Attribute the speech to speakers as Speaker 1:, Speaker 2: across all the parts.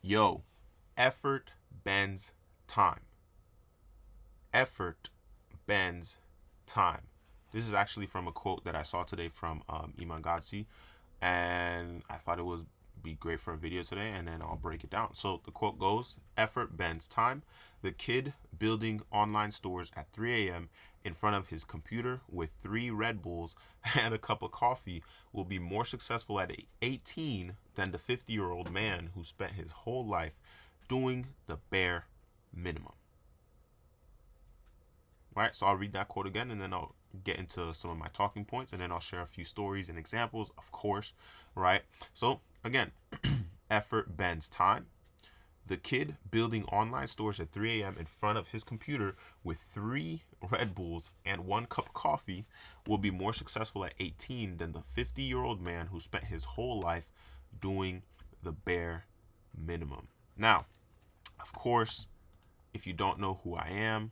Speaker 1: Yo, effort bends time. Effort bends time. This is actually from a quote that I saw today from Iman Gadzhi, and I thought it would be great for a video today, and then I'll break it down. So the quote goes, effort bends time. The kid building online stores at 3 a.m. in front of his computer with 3 Red Bulls and a cup of coffee will be more successful at 18 than the 50-year-old man who spent his whole life doing the bare minimum. Right, so I'll read that quote again, and then I'll get into some of my talking points, and then I'll share a few stories and examples, of course. Right, so again, effort bends time. The kid building online stores at 3 a.m. in front of his computer with 3 Red Bulls and 1 cup of coffee will be more successful at 18 than the 50-year-old man who spent his whole life doing the bare minimum. Now, of course, if you don't know who I am,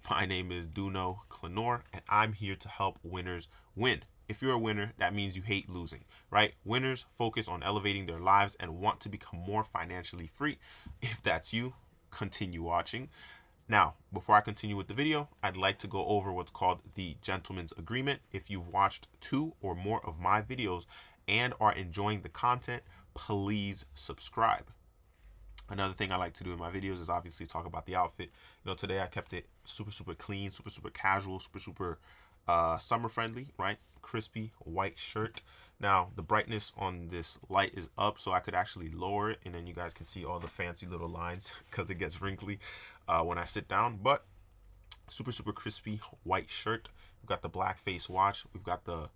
Speaker 1: my name is Duno Clenor, and I'm here to help winners win. If you're a winner, that means you hate losing, right? Winners focus on elevating their lives and want to become more financially free. If that's you, continue watching. Now, before I continue with the video, I'd like to go over what's called the Gentleman's Agreement. If you've watched 2 or more of my videos and are enjoying the content, please subscribe. Another thing I like to do in my videos is obviously talk about the outfit. Today I kept it super clean, super casual, super summer friendly, right? Crispy white shirt. Now the brightness on this light is up, so I could actually lower it, and then you guys can see all the fancy little lines because it gets wrinkly when I sit down. But super crispy white shirt. We've got the black face watch. We've got the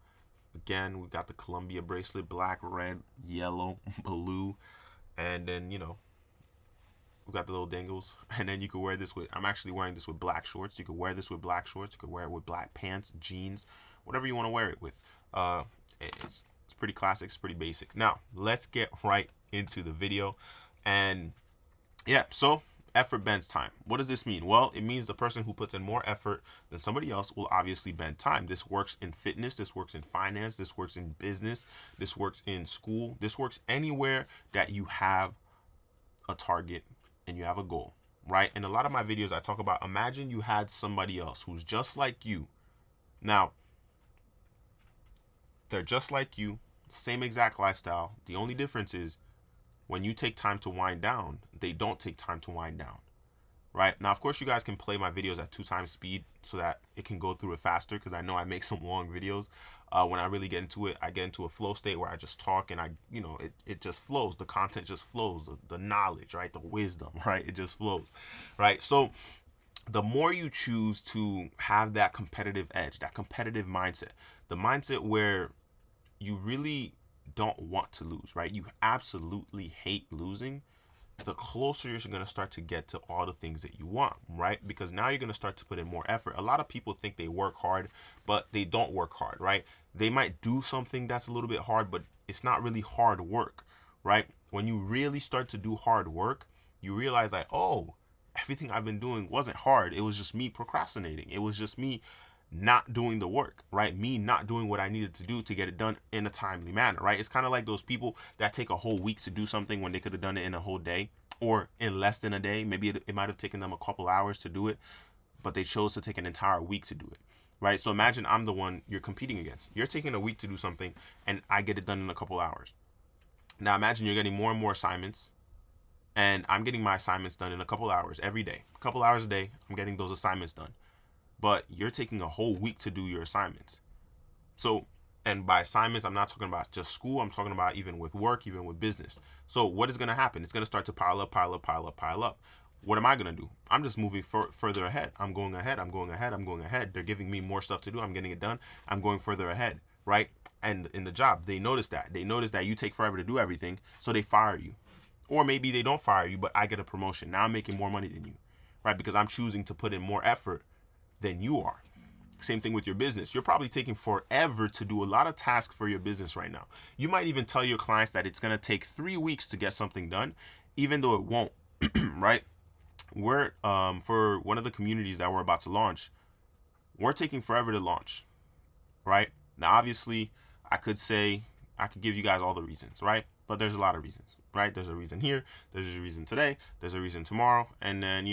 Speaker 1: Columbia bracelet, black, red, yellow, blue, and then we've got the little dangles, and then you could wear this with, I'm actually wearing this with black shorts. You could wear this with black shorts. You could wear it with black pants, jeans, whatever you want to wear it with. It's pretty classic. It's pretty basic. Now, let's get right into the video. And yeah, so effort bends time. What does this mean? Well, it means the person who puts in more effort than somebody else will obviously bend time. This works in fitness. This works in finance. This works in business. This works in school. This works anywhere that you have a target and you have a goal, right? In a lot of my videos, I talk about, imagine you had somebody else who's just like you. Now, they're just like you, same exact lifestyle. The only difference is when you take time to wind down, they don't take time to wind down, right? Now, of course, you guys can play my videos at 2 times speed so that it can go through it faster, because I know I make some long videos. When I really get into it, I get into a flow state where I just talk, and it just flows. The content just flows. The knowledge, right? The wisdom, right? It just flows, right? So the more you choose to have that competitive edge, that competitive mindset, the mindset where you really don't want to lose, right? You absolutely hate losing. The closer you're going to start to get to all the things that you want, right? Because now you're going to start to put in more effort. A lot of people think they work hard, but they don't work hard, right? They might do something that's a little bit hard, but it's not really hard work, right? When you really start to do hard work, you realize like, oh, everything I've been doing wasn't hard. It was just me procrastinating. It was just me not doing the work, right? Me not doing what I needed to do to get it done in a timely manner, right? It's kind of like those people that take a whole week to do something when they could have done it in a whole day or in less than a day. Maybe it might have taken them a couple hours to do it, but they chose to take an entire week to do it, right? So imagine I'm the one you're competing against. You're taking a week to do something, and I get it done in a couple hours. Now imagine you're getting more and more assignments, and I'm getting my assignments done in a couple hours every day. A couple hours a day, I'm getting those assignments done. But you're taking a whole week to do your assignments. So, and by assignments, I'm not talking about just school. I'm talking about even with work, even with business. So what is going to happen? It's going to start to pile up. What am I going to do? I'm just moving further ahead. I'm going ahead. They're giving me more stuff to do. I'm getting it done. I'm going further ahead, right? And in the job, they notice that. They notice that you take forever to do everything, so they fire you. Or maybe they don't fire you, but I get a promotion. Now I'm making more money than you, right? Because I'm choosing to put in more effort than you are. Same thing with your business. You're probably taking forever to do a lot of tasks for your business right now. You might even tell your clients that it's going to take 3 weeks to get something done, even though it won't, right? We're, for one of the communities that we're about to launch, we're taking forever to launch, right? Now, obviously, I could give you guys all the reasons, right? but there's a lot of reasons, right? There's a reason here, there's a reason today, there's a reason tomorrow, and then,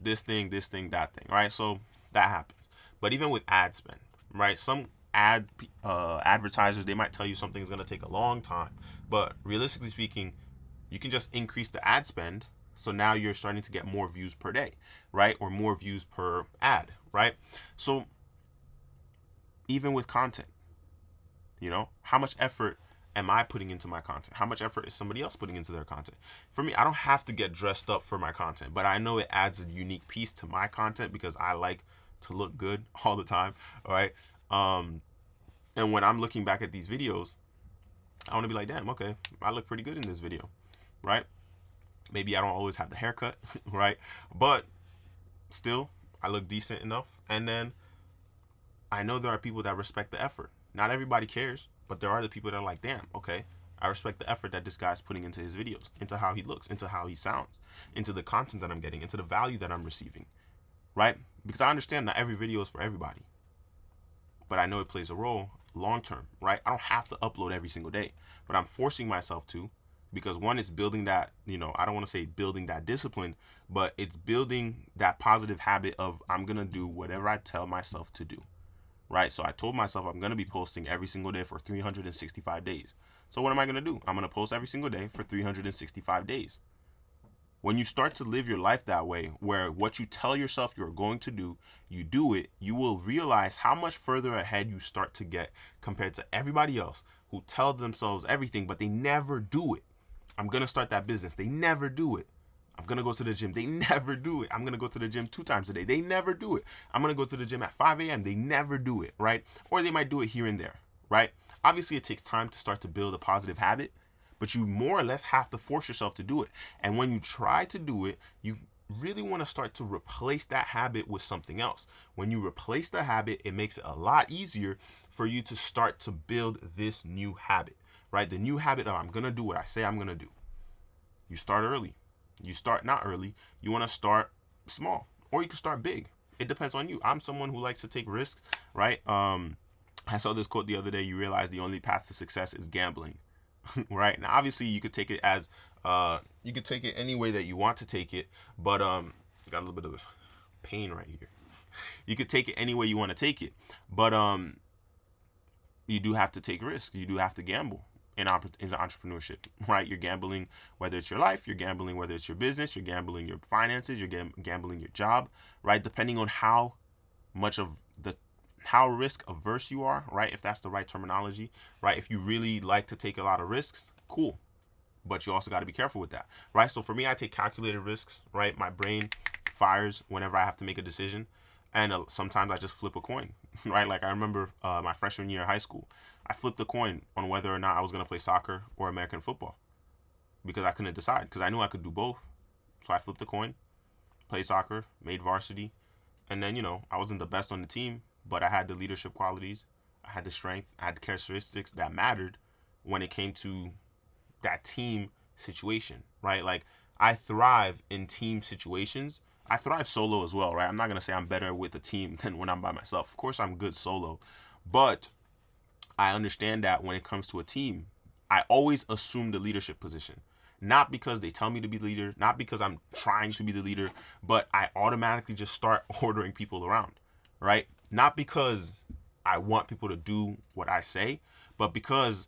Speaker 1: this thing, that thing, right? So that happens. But even with ad spend, right? Some advertisers, they might tell you something's going to take a long time, but realistically speaking, you can just increase the ad spend. So now you're starting to get more views per day, right? Or more views per ad, right? So even with content, how much effort am I putting into my content? How much effort is somebody else putting into their content? For me, I don't have to get dressed up for my content, but I know it adds a unique piece to my content because I like to look good all the time, all right? And when I'm looking back at these videos, I want to be like, damn, okay, I look pretty good in this video, right? Maybe I don't always have the haircut, right? But still, I look decent enough. And then I know there are people that respect the effort. Not everybody cares, but there are the people that are like, damn, okay, I respect the effort that this guy's putting into his videos, into how he looks, into how he sounds, into the content that I'm getting, into the value that I'm receiving, right? Because I understand not every video is for everybody, but I know it plays a role long term, right? I don't have to upload every single day, but I'm forcing myself to, because one, is building that, I don't want to say building that discipline, but it's building that positive habit of I'm going to do whatever I tell myself to do, right? So I told myself I'm going to be posting every single day for 365 days. So what am I going to do? I'm going to post every single day for 365 days. When you start to live your life that way, where what you tell yourself you're going to do, you do it, you will realize how much further ahead you start to get compared to everybody else who tell themselves everything, but they never do it. I'm going to start that business. They never do it. I'm going to go to the gym. They never do it. I'm going to go to the gym 2 times a day. They never do it. I'm going to go to the gym at 5 a.m. They never do it, right? Or they might do it here and there, right? Obviously, it takes time to start to build a positive habit, but you more or less have to force yourself to do it. And when you try to do it, you really want to start to replace that habit with something else. When you replace the habit, it makes it a lot easier for you to start to build this new habit, right? The new habit of I'm going to do what I say I'm going to do. You start early. You start not early. You want to start small, or you can start big. It depends on you. I'm someone who likes to take risks, right? I saw this quote the other day. You realize the only path to success is gambling. Right now, obviously, you could take it as you could take it any way that you want to take it, but got a little bit of pain right here. You could take it any way you want to take it, but you do have to take risks. You do have to gamble in entrepreneurship, right? You're gambling whether it's your life, you're gambling whether it's your business, you're gambling your finances, you're gambling your job, right? Depending on how risk averse you are, right? If that's the right terminology, right? If you really like to take a lot of risks, cool. But you also got to be careful with that, right? So for me, I take calculated risks, right? My brain fires whenever I have to make a decision. And sometimes I just flip a coin, right? Like I remember my freshman year of high school, I flipped a coin on whether or not I was going to play soccer or American football because I couldn't decide, because I knew I could do both. So I flipped the coin, played soccer, made varsity. And then, I wasn't the best on the team, but I had the leadership qualities. I had the strength. I had the characteristics that mattered when it came to that team situation, right? Like I thrive in team situations. I thrive solo as well, right? I'm not going to say I'm better with a team than when I'm by myself. Of course, I'm good solo, but I understand that when it comes to a team, I always assume the leadership position. Not because they tell me to be the leader, not because I'm trying to be the leader, but I automatically just start ordering people around, right? Not because I want people to do what I say, but because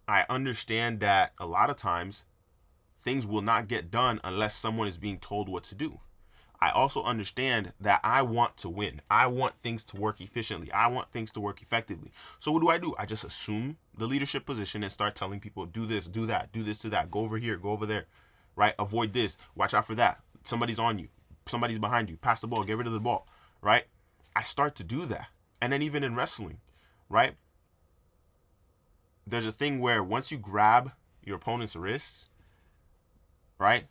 Speaker 1: I understand that a lot of times things will not get done unless someone is being told what to do. I also understand that I want to win. I want things to work efficiently. I want things to work effectively. So what do? I just assume the leadership position and start telling people, do this, do that, do this to that, go over here, go over there, right? Avoid this, watch out for that. Somebody's on you. Somebody's behind you. Pass the ball, get rid of the ball, right? I start to do that. And then even in wrestling, right? There's a thing where once you grab your opponent's wrists, right?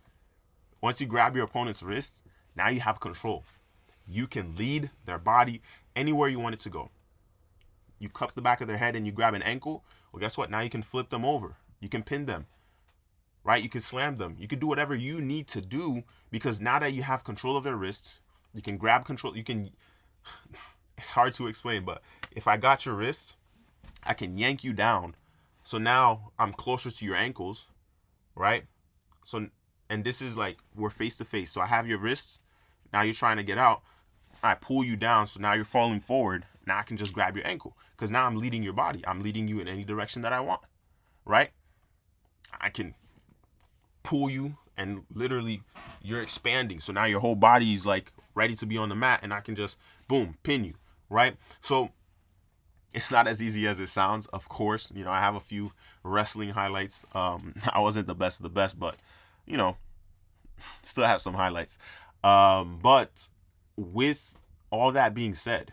Speaker 1: Once you grab your opponent's wrists, now you have control. You can lead their body anywhere you want it to go. You cup the back of their head and you grab an ankle. Well, guess what? Now you can flip them over. You can pin them, right? You can slam them. You can do whatever you need to do, because now that you have control of their wrists, you can grab control. You can, it's hard to explain, but if I got your wrists, I can yank you down So now I'm closer to your ankles, right? So, and this is like we're face to face. So I have your wrists. Now you're trying to get out. I pull you down. So now you're falling forward. Now I can just grab your ankle because now I'm leading your body. I'm leading you in any direction that I want, right? I can pull you and literally you're expanding. So now your whole body is like ready to be on the mat and I can just boom, pin you, right? So it's not as easy as it sounds, of course. You know, I have a few wrestling highlights. I wasn't the best of the best, but you know, still have some highlights. But with all that being said,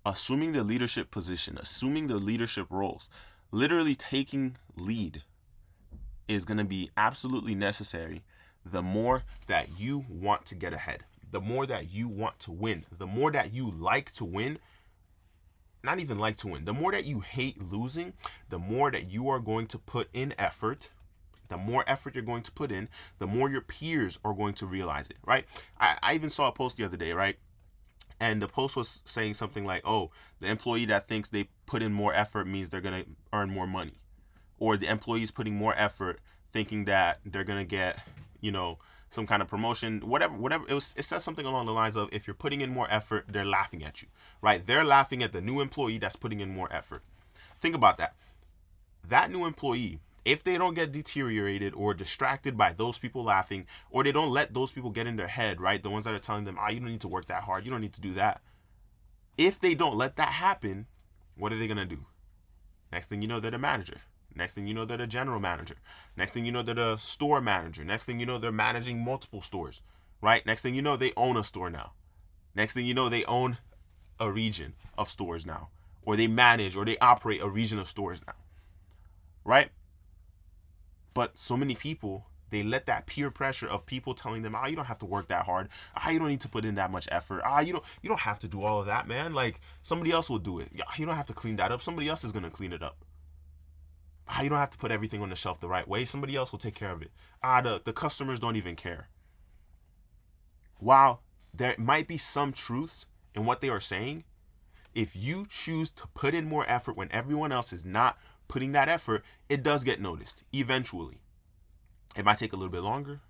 Speaker 1: assuming the leadership position, assuming the leadership roles, literally taking lead is going to be absolutely necessary the more that you want to get ahead, the more that you want to win, the more that you like to win, not even like to win, the more that you hate losing, the more that you are going to put in effort. The more effort you're going to put in, the more your peers are going to realize it, right? I even saw a post the other day, right? And the post was saying something like, oh, the employee that thinks they put in more effort means they're going to earn more money. Or the employees putting more effort thinking that they're going to get, you know, some kind of promotion, whatever. It says something along the lines of, if you're putting in more effort, they're laughing at you, right? They're laughing at the new employee that's putting in more effort. Think about that. That new employee, if they don't get deteriorated or distracted by those people laughing, or they don't let those people get in their head, right? The ones that are telling them, you don't need to work that hard. You don't need to do that. If they don't let that happen, what are they going to do? Next thing you know, they're the manager. Next thing you know, they're the general manager. Next thing you know, they're the store manager. Next thing you know, they're managing multiple stores, right? Next thing you know, they own a store now. Next thing you know, they own a region of stores now, or they manage or they operate a region of stores now, right? But so many people, they let that peer pressure of people telling them, you don't have to work that hard. You don't need to put in that much effort. You don't have to do all of that, man. Like, somebody else will do it. You don't have to clean that up. Somebody else is going to clean it up. You don't have to put everything on the shelf the right way. Somebody else will take care of it. The customers don't even care. While there might be some truths in what they are saying, if you choose to put in more effort when everyone else is not putting that effort, it does get noticed eventually. It might take a little bit longer.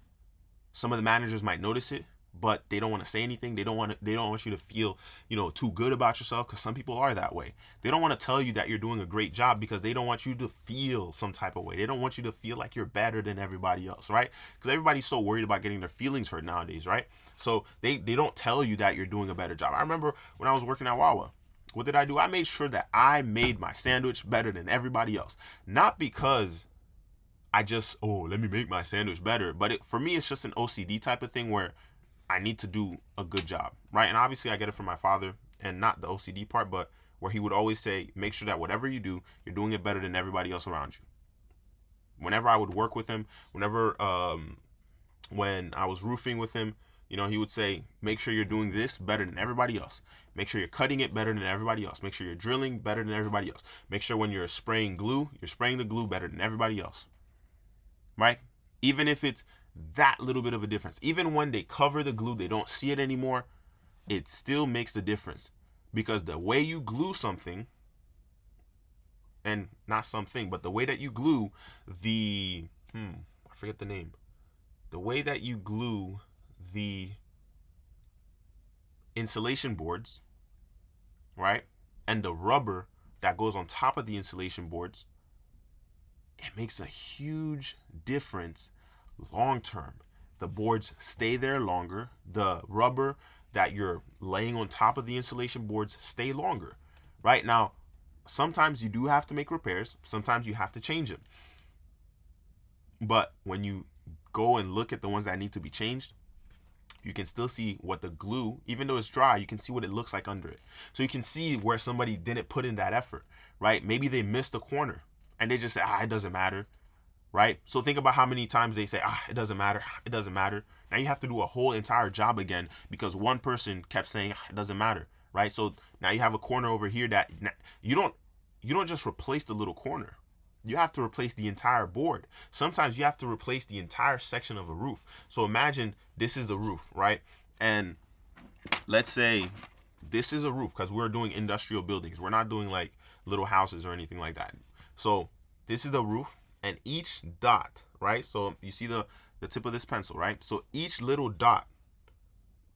Speaker 1: Some of the managers might notice it, but they don't want to say anything. They don't want you to feel, too good about yourself, because some people are that way. They don't want to tell you that you're doing a great job because they don't want you to feel some type of way. They don't want you to feel like you're better than everybody else, right? Because everybody's so worried about getting their feelings hurt nowadays, right? So they don't tell you that you're doing a better job. I remember when I was working at Wawa, what did I do? I made sure that I made my sandwich better than everybody else. Not because I just, let me make my sandwich better. But for me, it's just an OCD type of thing where I need to do a good job, right? And obviously I get it from my father, and not the OCD part, but where he would always say, make sure that whatever you do, you're doing it better than everybody else around you. Whenever I would work with him, when I was roofing with him, he would say, make sure you're doing this better than everybody else. Make sure you're cutting it better than everybody else. Make sure you're drilling better than everybody else. Make sure when you're spraying glue, you're spraying the glue better than everybody else. Right? Even if it's that little bit of a difference. Even when they cover the glue, they don't see it anymore, it still makes the difference. Because the way you glue something, and not something, but the way that you glue I forget the name. The way that you glue the insulation boards, right? And the rubber that goes on top of the insulation boards, it makes a huge difference long term. The boards stay there longer. The rubber that you're laying on top of the insulation boards stay longer, right? Now, sometimes you do have to make repairs. Sometimes you have to change them. But when you go and look at the ones that need to be changed, you can still see what the glue, even though it's dry, you can see what it looks like under it. So you can see where somebody didn't put in that effort, right? Maybe they missed a corner and they just say, it doesn't matter, right? So think about how many times they say, it doesn't matter, it doesn't matter. Now you have to do a whole entire job again because one person kept saying, it doesn't matter, right? So now you have a corner over here that you don't just replace the little corner. You have to replace the entire board. Sometimes you have to replace the entire section of a roof. So imagine this is a roof, right? And let's say this is a roof, because we're doing industrial buildings. We're not doing like little houses or anything like that. So This is the roof, and each dot, right? So you see the tip of this pencil, right? So each little dot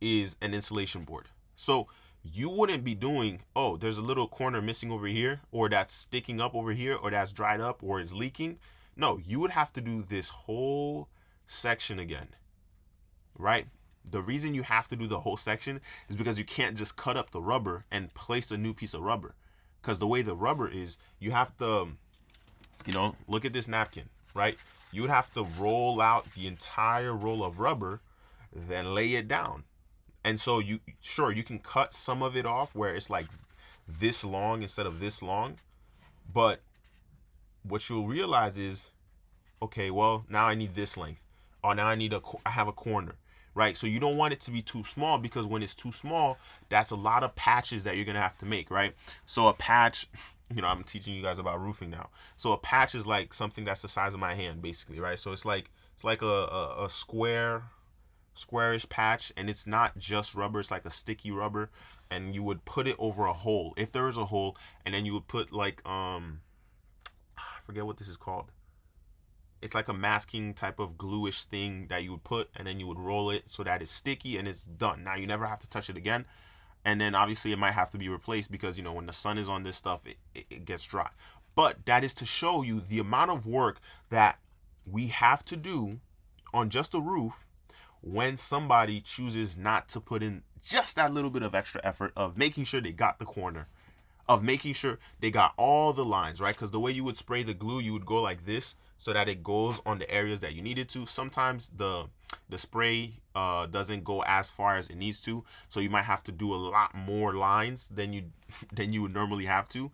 Speaker 1: is an insulation board. So you wouldn't be doing, oh, there's a little corner missing over here, or that's sticking up over here, or that's dried up, or is leaking. No, you would have to do this whole section again, right? The reason you have to do the whole section is because you can't just cut up the rubber and place a new piece of rubber. Because the way the rubber is, you have to, look at this napkin, right? You would have to roll out the entire roll of rubber, then lay it down. And so you can cut some of it off where it's like this long instead of this long. But what you'll realize is, okay, well, now I need this length. Or now I have a corner, right? So you don't want it to be too small, because when it's too small, that's a lot of patches that you're going to have to make, right? So a patch, I'm teaching you guys about roofing now. So a patch is like something that's the size of my hand, basically, right? So it's like a squarish patch, and it's not just rubber, it's like a sticky rubber, and you would put it over a hole, if there is a hole, and then you would put like I forget what this is called. It's like a masking type of gluish thing that you would put, and then you would roll it so that it's sticky and it's done. Now you never have to touch it again. And then obviously it might have to be replaced because, when the sun is on this stuff, it gets dry. But that is to show you the amount of work that we have to do on just a roof when somebody chooses not to put in just that little bit of extra effort of making sure they got the corner, of making sure they got all the lines, right? Because the way you would spray the glue, you would go like this so that it goes on the areas that you needed to. Sometimes the spray doesn't go as far as it needs to, so you might have to do a lot more lines than you would normally have to.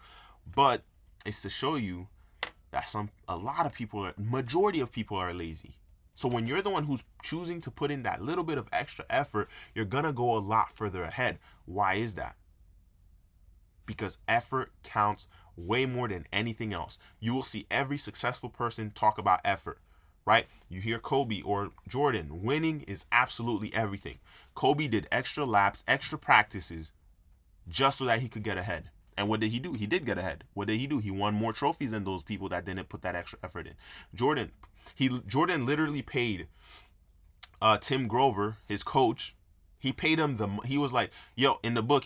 Speaker 1: But it's to show you that majority of people are lazy. So when you're the one who's choosing to put in that little bit of extra effort, you're gonna go a lot further ahead. Why is that? Because effort counts way more than anything else. You will see every successful person talk about effort, right? You hear Kobe or Jordan, winning is absolutely everything. Kobe did extra laps, extra practices, just so that he could get ahead. And what did he do? He did get ahead. What did he do? He won more trophies than those people that didn't put that extra effort in. Jordan literally paid Tim Grover, his coach. He paid him he was like, yo, in the book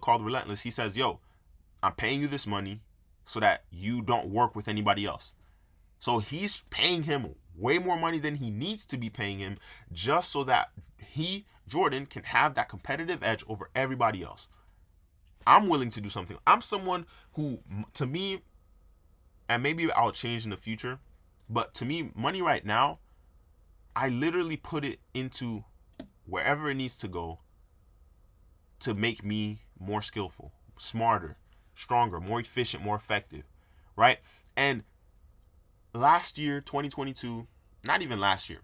Speaker 1: called Relentless, he says, yo, I'm paying you this money so that you don't work with anybody else. So he's paying him way more money than he needs to be paying him, just so that Jordan, can have that competitive edge over everybody else. I'm willing to do something. I'm someone who, to me, and maybe I'll change in the future, but to me, money right now, I literally put it into wherever it needs to go to make me more skillful, smarter, stronger, more efficient, more effective, right? And last year, 2022, not even last year,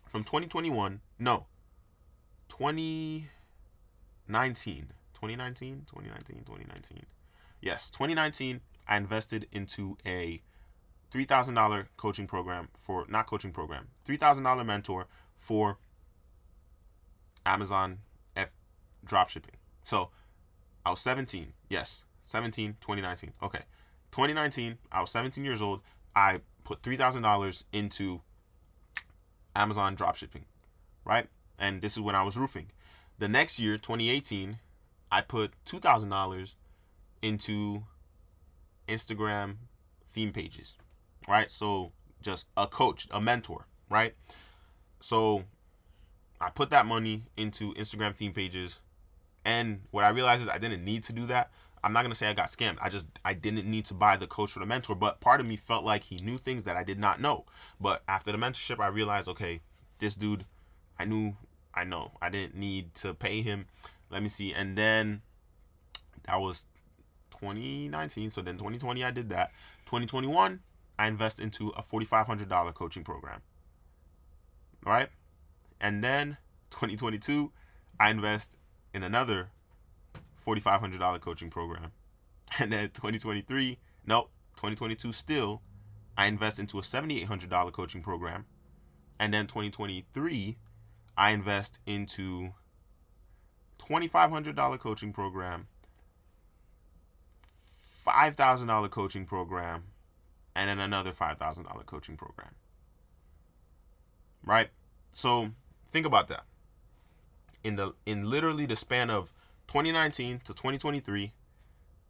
Speaker 1: from 2021, no, 2019. Yes, 2019, I invested into a $3,000 coaching program $3,000 mentor for Amazon dropshipping. So I was 17. Yes, 17, 2019. Okay. 2019, I was 17 years old. I put $3,000 into Amazon dropshipping, right? And this is when I was roofing. The next year, 2018, I put $2,000 into Instagram theme pages, right? So just a coach, a mentor, right? So I put that money into Instagram theme pages, and what I realized is I didn't need to do that. I'm not going to say I got scammed. I didn't need to buy the coach or the mentor, but part of me felt like he knew things that I did not know. But after the mentorship, I realized, okay, this dude, I know. I didn't need to pay him. Let me see. And then that was 2019. So then 2020, I did that. 2021, I invest into a $4,500 coaching program. All right. And then 2022, I invest in another $4,500 coaching program. And then 2022 still, I invest into a $7,800 coaching program. And then 2023, I invest into $2,500 coaching program, $5,000 coaching program, and then another $5,000 coaching program. Right? So think about that. In literally the span of 2019 to 2023,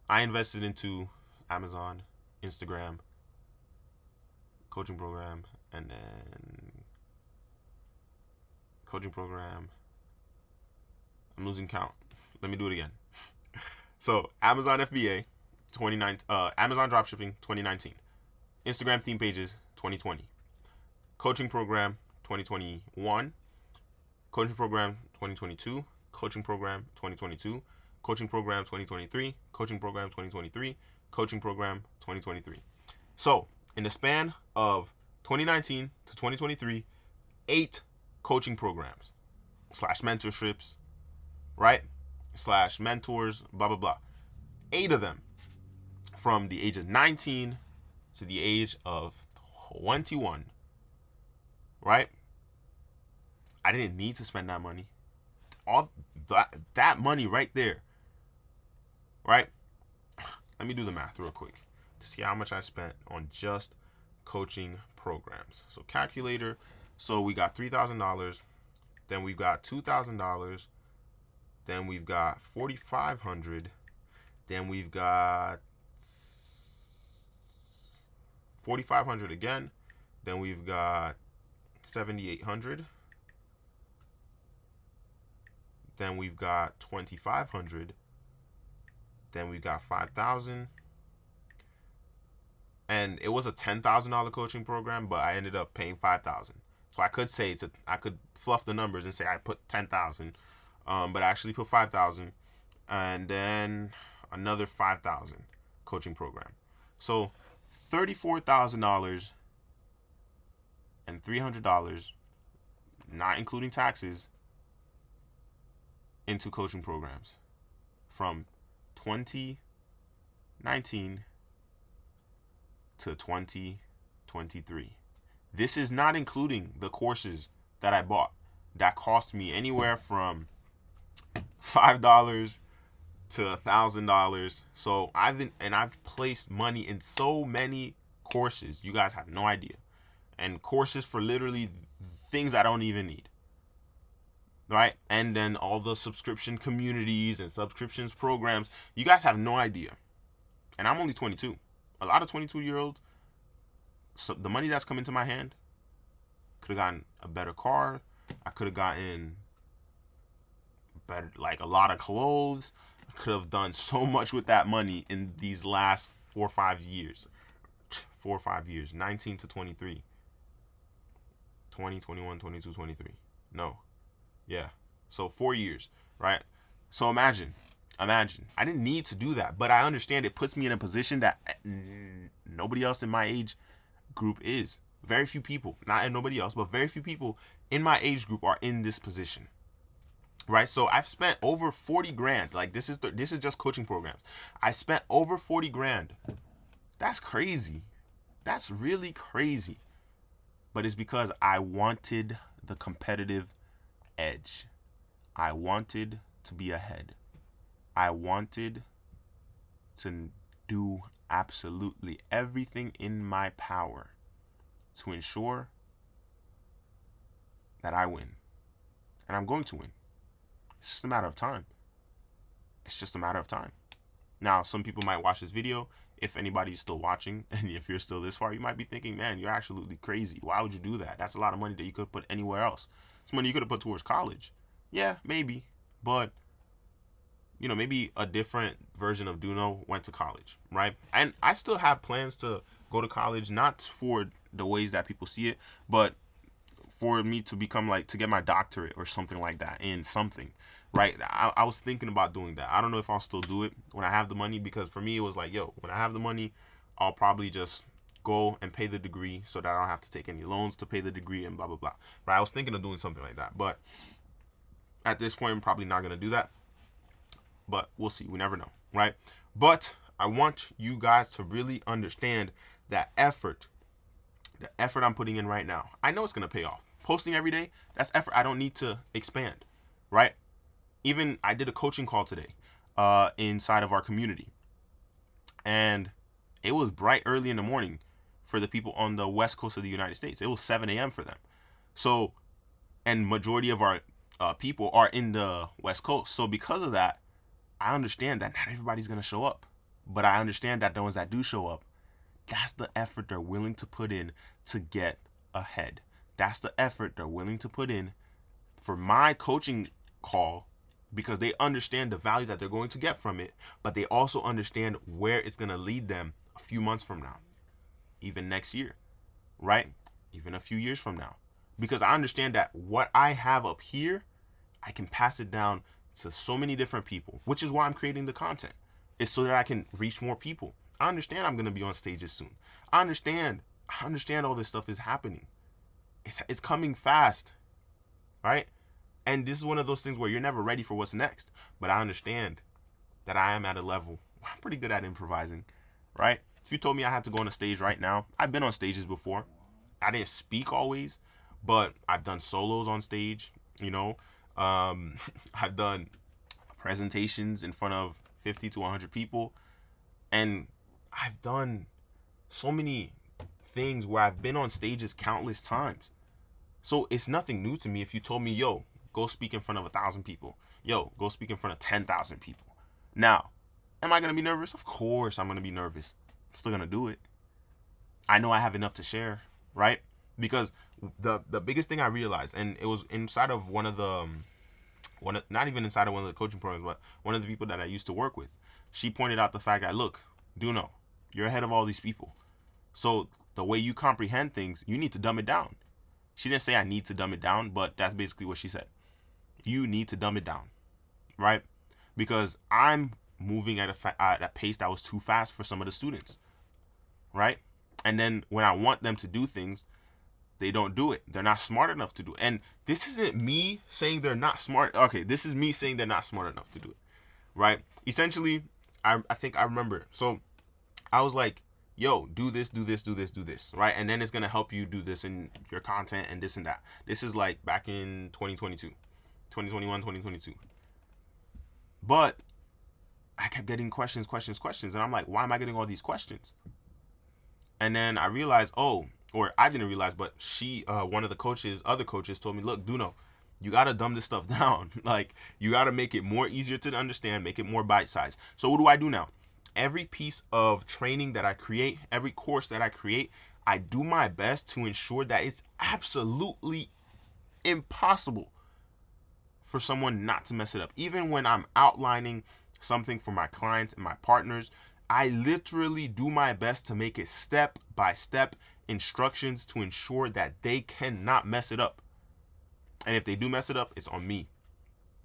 Speaker 1: I invested into Amazon, Instagram, coaching program, and then coaching program. I'm losing count. Let me do it again. So Amazon FBA, 2019, Amazon dropshipping 2019, Instagram theme pages 2020, coaching program 2021, coaching program 2022, coaching program 2022, coaching program 2023, coaching program 2023, coaching program 2023. So in the span of 2019 to 2023, 8 coaching programs / mentorships, right? / mentors, blah, blah, blah. 8 of them from the age of 19 to the age of 21, right? I didn't need to spend that money. All that money right there, right? Let me do the math real quick to see how much I spent on just coaching programs. So calculator. So we got $3,000. Then we've got $2,000. Then we've got $4,500. Then we've got $4,500 again. Then we've got $7,800. Then we've got $2,500. Then we've got $5,000. And it was a $10,000 coaching program, but I ended up paying $5,000. So I could say I could fluff the numbers and say I put $10,000, but I actually put $5,000, and then another $5,000 coaching program. So $34,000 and $300, not including taxes, into coaching programs from 2019 to 2023. This is not including the courses that I bought that cost me anywhere from $5 to $1,000. So I've placed money in so many courses. You guys have no idea. And courses for literally things I don't even need. Right? And then all the subscription communities and subscriptions programs. You guys have no idea. And I'm only 22. A lot of 22-year-olds, so the money that's come into my hand, could have gotten a better car. I could have gotten better, like a lot of clothes. I could have done so much with that money in these last 4 or 5 years. 4 or 5 years. 19 to 23. 20, 21, 22, 23. No. Yeah. So 4 years, right? So imagine. I didn't need to do that, but I understand it puts me in a position that nobody else in my age group is. Very few people, not nobody else, but very few people in my age group are in this position. Right? So I've spent over 40 grand. Like this is just coaching programs. I spent over 40 grand. That's crazy. That's really crazy. But it's because I wanted the competitive edge. I wanted to be ahead. I wanted to do absolutely everything in my power to ensure that I win. And I'm going to win. It's just a matter of time. It's just a matter of time. Now, some people might watch this video. If anybody's still watching, and if you're still this far, you might be thinking, man, you're absolutely crazy. Why would you do that? That's a lot of money that you could put anywhere else. It's money you could have put towards college. Yeah, maybe. But, maybe a different version of Duno went to college, right? And I still have plans to go to college, not for the ways that people see it, but for me to become to get my doctorate or something like that in something, right? I was thinking about doing that. I don't know if I'll still do it when I have the money, because for me, it was like, when I have the money, I'll probably just go and pay the degree so that I don't have to take any loans to pay the degree and blah, blah, blah, right? I was thinking of doing something like that, but at this point, I'm probably not going to do that, but we'll see. We never know, right? But I want you guys to really understand that effort, the effort I'm putting in right now. I know it's going to pay off. Posting every day, that's effort I don't need to expand, right? Even I did a coaching call today inside of our community, and it was bright early in the morning, for the people on the west coast of the United States. It was 7 a.m. for them. So, and majority of our people are in the west coast. So because of that, I understand that not everybody's going to show up. But I understand that the ones that do show up, that's the effort they're willing to put in to get ahead. That's the effort they're willing to put in for my coaching call, because they understand the value that they're going to get from it, but they also understand where it's going to lead them a few months from now, even next year, right? Even a few years from now. Because I understand that what I have up here, I can pass it down to so many different people, which is why I'm creating the content. It's so that I can reach more people. I understand I'm going to be on stages soon. I understand all this stuff is happening. It's coming fast, right? And this is one of those things where you're never ready for what's next. But I understand that I am at a level where I'm pretty good at improvising, right? If you told me I had to go on a stage right now, I've been on stages before. I didn't speak always, but I've done solos on stage, you know. I've done presentations in front of 50 to 100 people. And I've done so many things where I've been on stages countless times. So it's nothing new to me if you told me, yo, go speak in front of 1,000 people. Yo, go speak in front of 10,000 people. Now, am I going to be nervous? Of course I'm going to be nervous. I'm still going to do it. I know I have enough to share, right? Because the biggest thing I realized, and it was inside of not even inside of one of the coaching programs, but one of the people that I used to work with, she pointed out the fact that, look, Duno, you're ahead of all these people. So the way you comprehend things, you need to dumb it down. She didn't say I need to dumb it down, but that's basically what she said. You need to dumb it down, right? Because I'm moving at a pace that was too fast for some of the students, right? And then when I want them to do things, they don't do it. They're not smart enough to do it. And this isn't me saying they're not smart. Okay, this is me saying they're not smart enough to do it, right? Essentially, I think I remember. So I was like, yo, do this, right? And then it's going to help you do this in your content and this and that. This is like back in 2021, 2022. But I kept getting questions. And I'm like, why am I getting all these questions? And then I realized, or I didn't realize, but she, one of the other coaches told me, look, Duno, you got to dumb this stuff down. Like, you got to make it more easier to understand, make it more bite-sized. So what do I do now? Every piece of training that I create, every course that I create, I do my best to ensure that it's absolutely impossible for someone not to mess it up. Even when I'm outlining something for my clients and my partners, I literally do my best to make it step-by-step instructions to ensure that they cannot mess it up. And if they do mess it up, it's on me,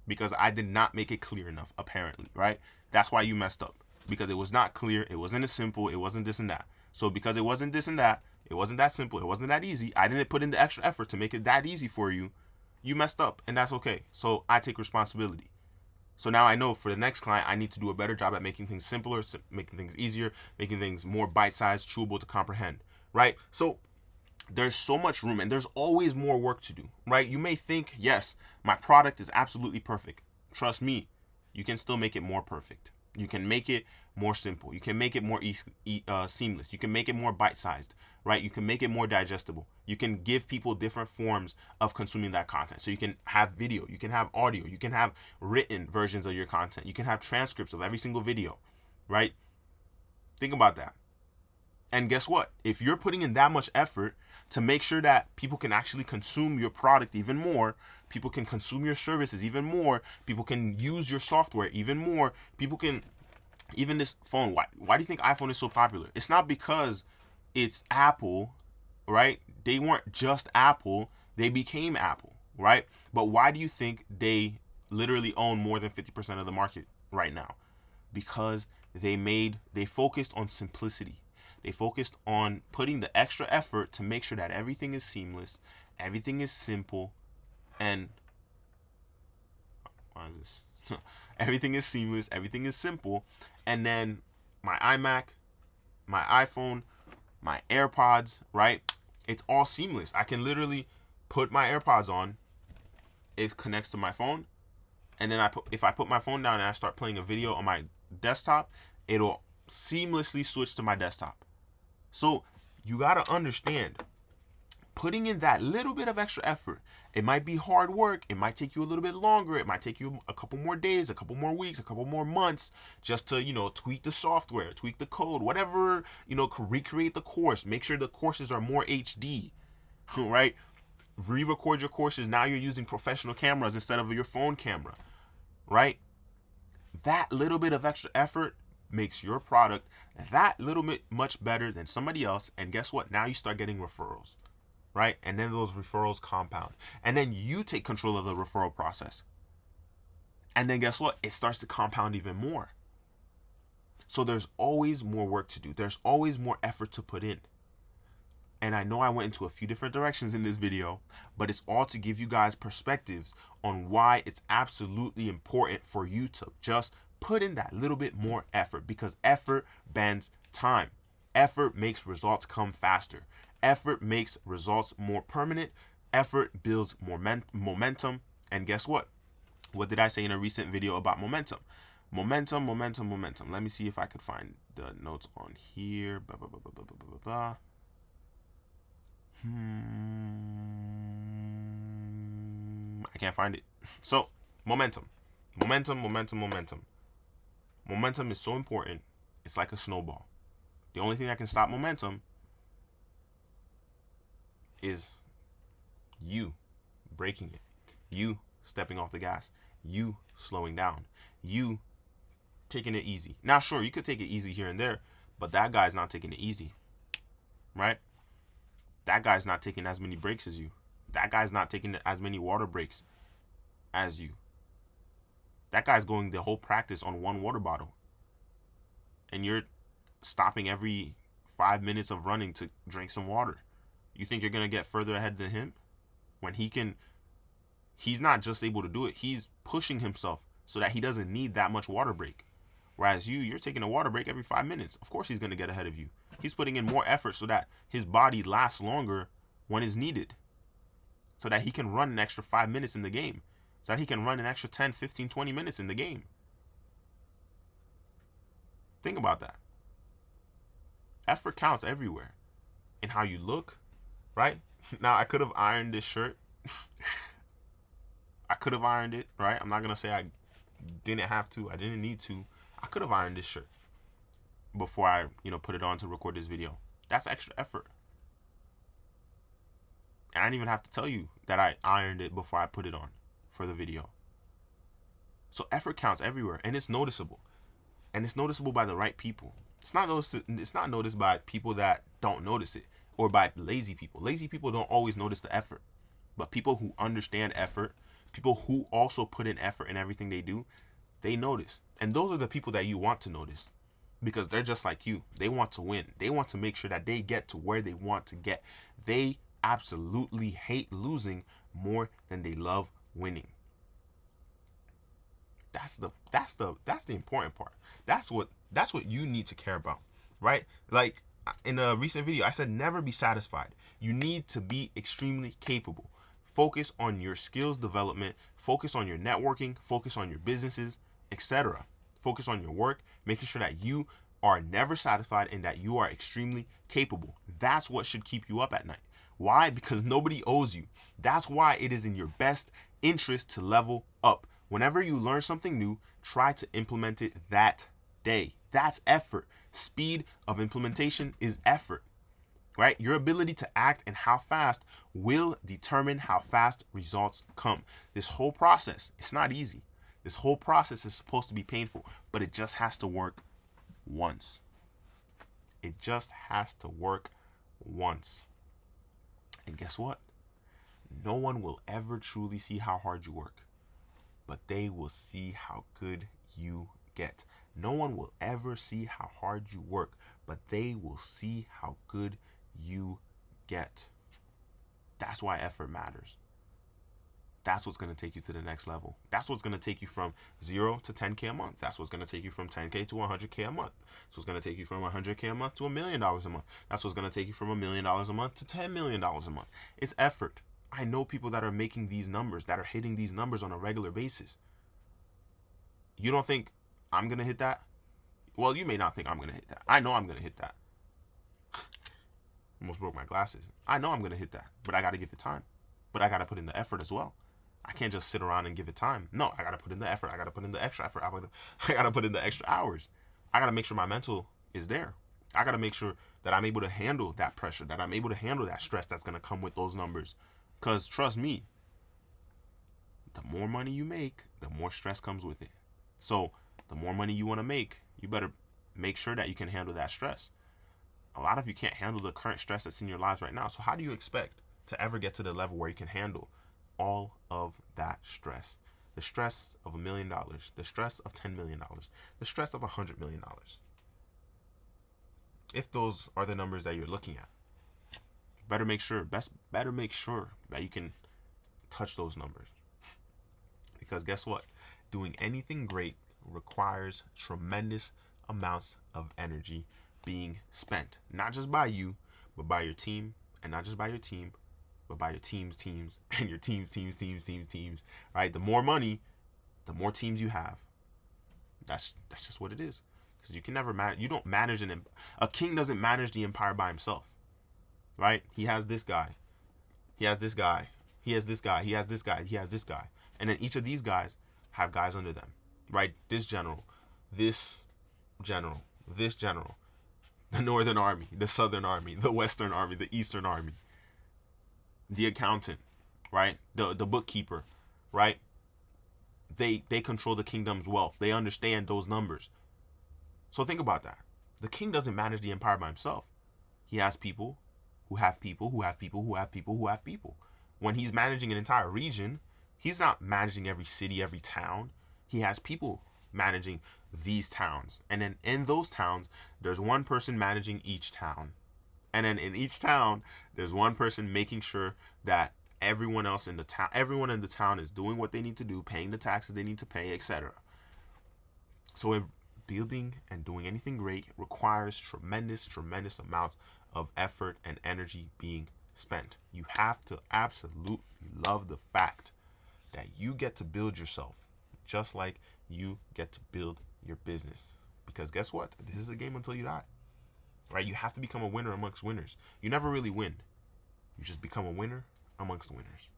Speaker 1: because I did not make it clear enough, apparently, right? That's why you messed up, because it was not clear. It wasn't as simple. It wasn't this and that. So because it wasn't this and that, it wasn't that simple, it wasn't that easy, I didn't put in the extra effort to make it that easy for you, you messed up, and that's okay. So I take responsibility. So now I know for the next client, I need to do a better job at making things simpler, making things easier, making things more bite-sized, chewable to comprehend, right? So there's so much room, and there's always more work to do, right? You may think, yes, my product is absolutely perfect. Trust me, you can still make it more perfect. You can make it more simple. You can make it more seamless. You can make it more bite-sized, right? You can make it more digestible. You can give people different forms of consuming that content. So you can have video, you can have audio, you can have written versions of your content. You can have transcripts of every single video, right? Think about that. And guess what? If you're putting in that much effort to make sure that people can actually consume your product even more, people can consume your services even more, people can use your software even more, people can, even this phone, why do you think iPhone is so popular? It's not because it's Apple, right? They weren't just Apple, they became Apple, right? But why do you think they literally own more than 50% of the market right now? Because they focused on simplicity. They focused on putting the extra effort to make sure that everything is seamless, everything is simple, and why is this? Everything is seamless, everything is simple, and then my iMac, my iPhone, my AirPods, right? It's all seamless. I can literally put my AirPods on, it connects to my phone, and then if I put my phone down and I start playing a video on my desktop, it'll seamlessly switch to my desktop. So you got to understand, putting in that little bit of extra effort, it might be hard work, it might take you a little bit longer, it might take you a couple more days, a couple more weeks, a couple more months, just to, tweak the software, tweak the code, whatever, recreate the course, make sure the courses are more HD, right? Re-record your courses. Now you're using professional cameras instead of your phone camera, right? That little bit of extra effort makes your product that little bit much better than somebody else. And guess what? Now you start getting referrals, right? And then those referrals compound. And then you take control of the referral process. And then guess what? It starts to compound even more. So there's always more work to do. There's always more effort to put in. And I know I went into a few different directions in this video, but it's all to give you guys perspectives on why it's absolutely important for you to just put in that little bit more effort, because effort bends time. Effort makes results come faster. Effort makes results more permanent. Effort builds momentum. And guess what? What did I say in a recent video about momentum? Momentum. Let me see if I could find the notes on here. I can't find it. So, momentum. Momentum is so important. It's like a snowball. The only thing that can stop momentum is you breaking it, you stepping off the gas, you slowing down, you taking it easy. Now, sure, you could take it easy here and there, but that guy's not taking it easy, right? That guy's not taking as many breaks as you. That guy's not taking as many water breaks as you. That guy's going the whole practice on one water bottle. And you're stopping every 5 minutes of running to drink some water. You think you're going to get further ahead than him? When he's not just able to do it, he's pushing himself so that he doesn't need that much water break. Whereas you're taking a water break every 5 minutes. Of course he's going to get ahead of you. He's putting in more effort so that his body lasts longer when it's needed. So that he can run an extra 5 minutes in the game. So that he can run an extra 10, 15, 20 minutes in the game. Think about that. Effort counts everywhere. In how you look, right? Now, I could have ironed this shirt. I could have ironed it, right? I'm not going to say I didn't have to. I didn't need to. I could have ironed this shirt before I, put it on to record this video. That's extra effort. And I didn't even have to tell you that I ironed it before I put it on for the video. So effort counts everywhere, and it's noticeable. And it's noticeable by the right people. It's not noticed by people that don't notice it, or by lazy people. Lazy people don't always notice the effort. But people who understand effort, people who also put in effort in everything they do, they notice. And those are the people that you want to notice, because they're just like you. They want to win. They want to make sure that they get to where they want to get. They absolutely hate losing more than they love winning. That's the important part. That's what you need to care about, right? Like in a recent video, I said never be satisfied. You need to be extremely capable. Focus on your skills development, focus on your networking, focus on your businesses, etc. Focus on your work, making sure that you are never satisfied and that you are extremely capable. That's what should keep you up at night. Why? Because nobody owes you. That's why it is in your best interest to level up. Whenever you learn something new, try to implement it that day. That's effort. Speed of implementation is effort, right? Your ability to act and how fast will determine how fast results come. This whole process, it's not easy. This whole process is supposed to be painful, but it just has to work once. It just has to work once. And guess what? No one will ever truly see how hard you work, but they will see how good you get. No one will ever see how hard you work, but they will see how good you get. That's why effort matters. That's what's going to take you to the next level. That's what's going to take you from 0 to 10K a month. That's what's going to take you from 10K to 100K a month. That's what's going to take you from 100K a month to $1 million a month. That's what's going to take you from $1 million a month to $10 million a month. It's effort. I know people that are making these numbers, that are hitting these numbers on a regular basis. You don't think I'm going to hit that? Well, you may not think I'm going to hit that. I know I'm going to hit that. Almost broke my glasses. I know I'm going to hit that, but I got to give it time. But I got to put in the effort as well. I can't just sit around and give it time. No, I got to put in the effort. I got to put in the extra effort. I got to put in the extra hours. I got to make sure my mental is there. I got to make sure that I'm able to handle that pressure, that I'm able to handle that stress that's going to come with those numbers. Because trust me, the more money you make, the more stress comes with it. So the more money you want to make, you better make sure that you can handle that stress. A lot of you can't handle the current stress that's in your lives right now. So how do you expect to ever get to the level where you can handle all of that stress? The stress of $1 million, the stress of $10 million, the stress of $100 million. If those are the numbers that you're looking at, better make sure that you can touch those numbers. Because guess what? Doing anything great requires tremendous amounts of energy being spent. Not just by you, but by your team. And not just by your team, but by your teams, and your teams. Right? The more money, the more teams you have. That's just what it is. Because you can never manage. You don't manage a king doesn't manage the empire by himself. Right? He has this guy. He has this guy. He has this guy. He has this guy. He has this guy. And then each of these guys have guys under them. Right? This general, this general, this general, the Northern Army, the Southern Army, the Western Army, the Eastern Army, the accountant, right? The bookkeeper, right? They control the kingdom's wealth. They understand those numbers. So think about that. The king doesn't manage the empire by himself. He has people who have people who have people who have people who have people. When he's managing an entire region, he's not managing every city, every town. He has people managing these towns. And then in those towns, there's one person managing each town. And then in each town, there's one person making sure that everyone in the town is doing what they need to do, paying the taxes they need to pay, etc. So if building and doing anything great requires tremendous amounts of effort and energy being spent. You have to absolutely love the fact that you get to build yourself just like you get to build your business. Because guess what? This is a game until you die. Right? You have to become a winner amongst winners. You never really win. You just become a winner amongst winners.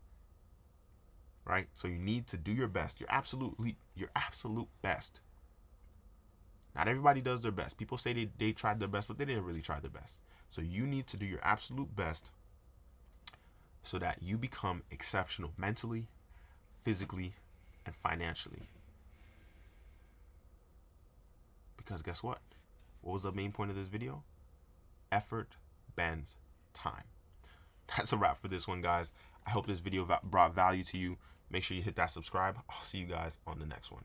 Speaker 1: Right? So you need to do your best. Your absolute best. Not everybody does their best. People say they tried their best, but they didn't really try their best. So you need to do your absolute best so that you become exceptional mentally, physically, and financially. Because guess what? What was the main point of this video? Effort bends time. That's a wrap for this one, guys. I hope this video brought value to you. Make sure you hit that subscribe. I'll see you guys on the next one.